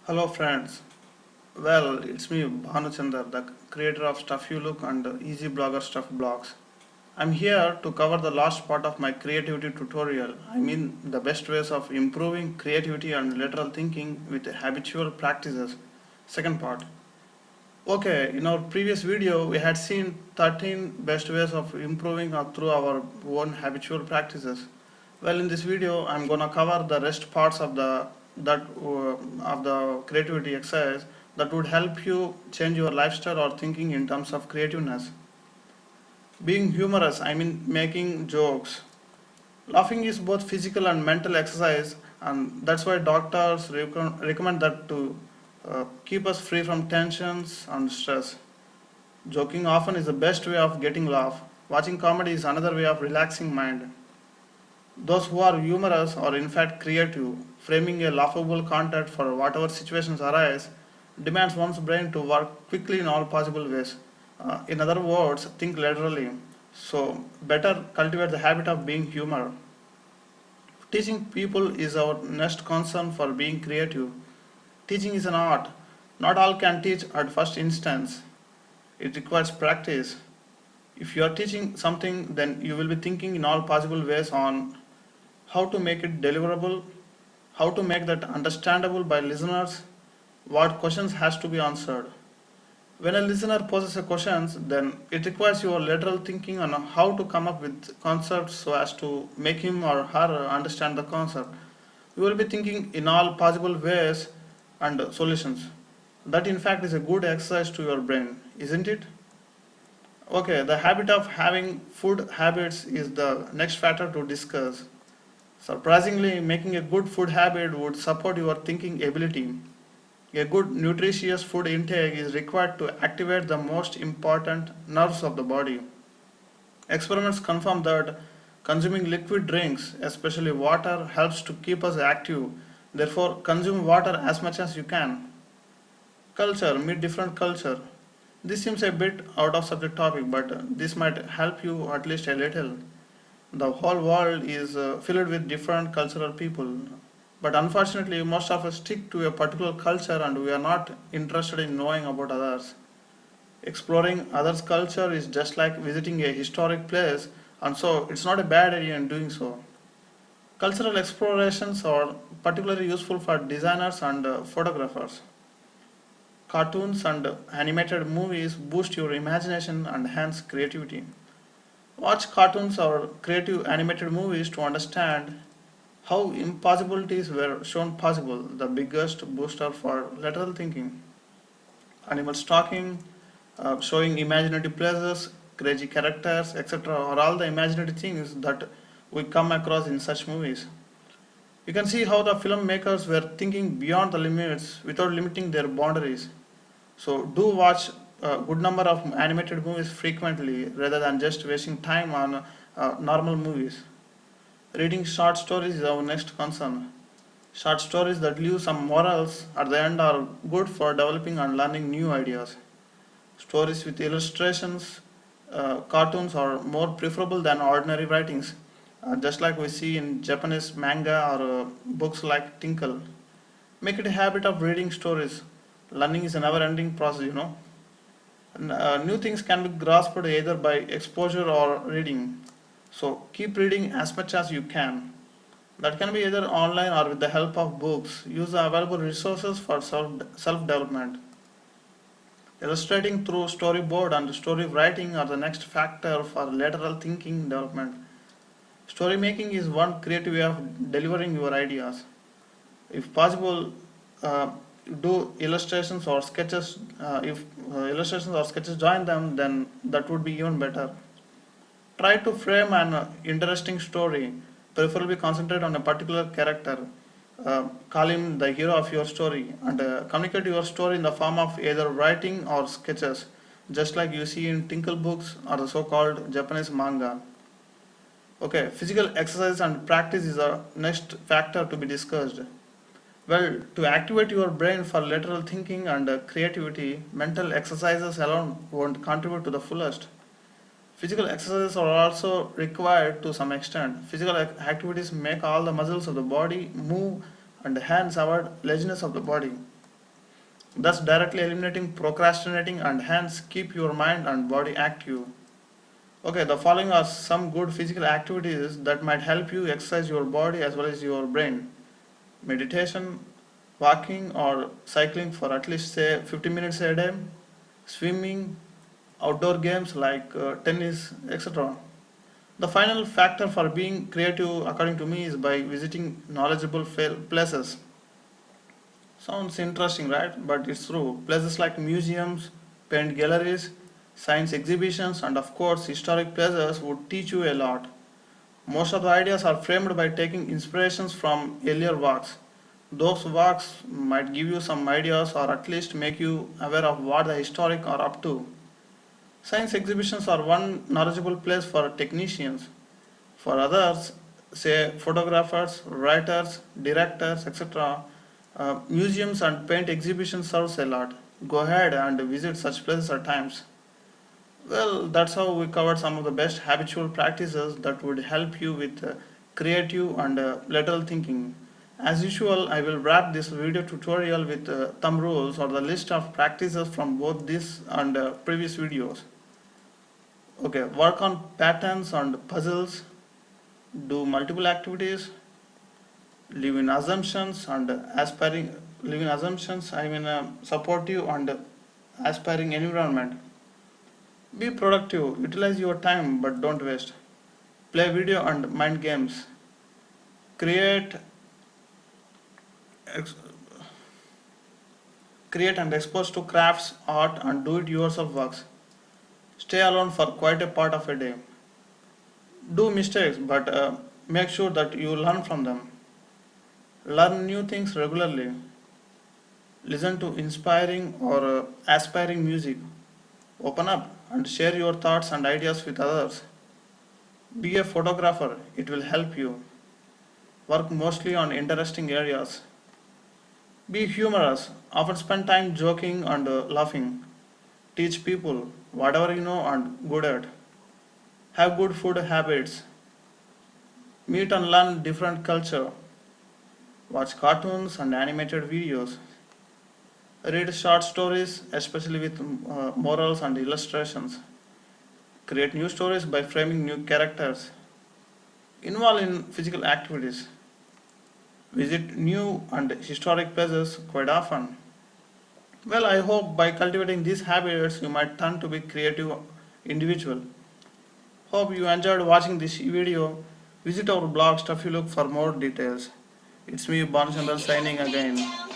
Hello friends. Well, it's me Bhanuchandar, the creator of Stuff You Look and Easy Blogger Stuff blogs. I'm here to cover the last part of my creativity tutorial. I mean the best ways of improving creativity and lateral thinking with habitual practices. Second part. Okay, in our previous video we had seen 13 best ways of improving through our own habitual practices. Well, in this video I'm gonna cover the rest parts of the creativity exercise that would help you change your lifestyle or thinking in terms of creativeness. Being humorous, I mean making jokes. Laughing is both physical and mental exercise, and that's why doctors recommend that to keep us free from tensions and stress. Joking often is the best way of getting laugh. Watching comedy is another way of relaxing mind. Those who are humorous are in fact creative. Framing a laughable content for whatever situations arise demands one's brain to work quickly in all possible ways. In other words, think laterally. So, better cultivate the habit of being humor. Teaching people is our next concern for being creative. Teaching is an art. Not all can teach at first instance. It requires practice. If you are teaching something, then you will be thinking in all possible ways on how to make it deliverable, how to make that understandable by listeners, what questions has to be answered. When a listener poses a question, then it requires your lateral thinking on how to come up with concepts so as to make him or her understand the concept. You will be thinking in all possible ways and solutions. That in fact is a good exercise to your brain, isn't it? Okay, the habit of having food habits is the next factor to discuss. Surprisingly, making a good food habit would support your thinking ability. A good nutritious food intake is required to activate the most important nerves of the body. Experiments confirm that consuming liquid drinks, especially water, helps to keep us active. Therefore, consume water as much as you can. Culture, meet different culture. This seems a bit out of subject topic, but this might help you at least a little. The whole world is filled with different cultural people, but unfortunately most of us stick to a particular culture and we are not interested in knowing about others. Exploring others culture is just like visiting a historic place, and so it's not a bad idea in doing so. Cultural explorations are particularly useful for designers and photographers. Cartoons and animated movies boost your imagination and enhance creativity. Watch cartoons or creative animated movies to understand how impossibilities were shown possible, the biggest booster for lateral thinking. Animals talking, showing imaginative places, crazy characters, etc., are all the imaginative things that we come across in such movies. You can see how the filmmakers were thinking beyond the limits without limiting their boundaries. So do watch a good number of animated movies frequently rather than just wasting time on normal movies. Reading short stories is our next concern. Short stories that leave some morals at the end are good for developing and learning new ideas. Stories with illustrations, cartoons are more preferable than ordinary writings, just like we see in Japanese manga or books like Tinkle. Make it a habit of reading stories. Learning is a never ending process. New things can be grasped either by exposure or reading. So keep reading as much as you can. That can be either online or with the help of books. Use the available resources for self development. Illustrating through storyboard and story writing are the next factor for lateral thinking development. Story making is one creative way of delivering your ideas. If possible, uh, do illustrations or sketches. If illustrations or sketches join them, then that would be even better. Try to frame an interesting story, preferably concentrate on a particular character. Call him the hero of your story and communicate your story in the form of either writing or sketches, just like you see in Tinkle books or the so called Japanese manga. Okay, physical exercise and practice is the next factor to be discussed. Well, to activate your brain for lateral thinking and creativity, mental exercises alone won't contribute to the fullest. Physical exercises are also required to some extent. Physical activities make all the muscles of the body move and hence avoid laziness of the body. thus directly eliminating procrastinating and hence keep your mind and body active. Okay, the following are some good physical activities that might help you exercise your body as well as your brain. Meditation, walking or cycling for at least say 50 minutes a day, swimming, outdoor games like tennis, etc. The final factor for being creative, according to me, is by visiting knowledgeable places. Sounds interesting, right? But it's true. Places like museums, paint galleries, science exhibitions, and of course, historic places would teach you a lot. Most of the ideas are framed by taking inspirations from earlier works. Those works might give you some ideas or at least make you aware of what the historic are up to. Science exhibitions are one knowledgeable place for technicians. For others, say photographers, writers, directors, etc., museums and paint exhibitions serves a lot. Go ahead and visit such places at times. Well, that's how we covered some of the best habitual practices that would help you with creative and lateral thinking. As usual, I will wrap this video tutorial with thumb rules or the list of practices from both this and previous videos. Okay, work on patterns and puzzles, do multiple activities, live in assumptions and aspiring, live in assumptions, supportive and aspiring environment. Be productive, utilize your time but don't waste. Play video and mind games. Create, ex- create and expose to crafts, art and do it yourself works. Stay alone for quite a part of a day. Do mistakes but make sure that you learn from them. Learn new things regularly. Listen to inspiring or aspiring music. Open up and share your thoughts and ideas with others. Be a photographer, it will help you. Work mostly on interesting areas. Be humorous, often spend time joking and laughing. Teach people whatever you know and good at. Have good food habits. Meet and learn different culture. Watch cartoons and animated videos. Read short stories, especially with morals and illustrations. Create new stories by framing new characters. Involve in physical activities. Visit new and historic places quite often. Well, I hope by cultivating these habits you might turn to be creative individual. Hope you enjoyed watching this video. Visit our blog Stuff You Look for more details. It's me, Bon Chandra, signing again.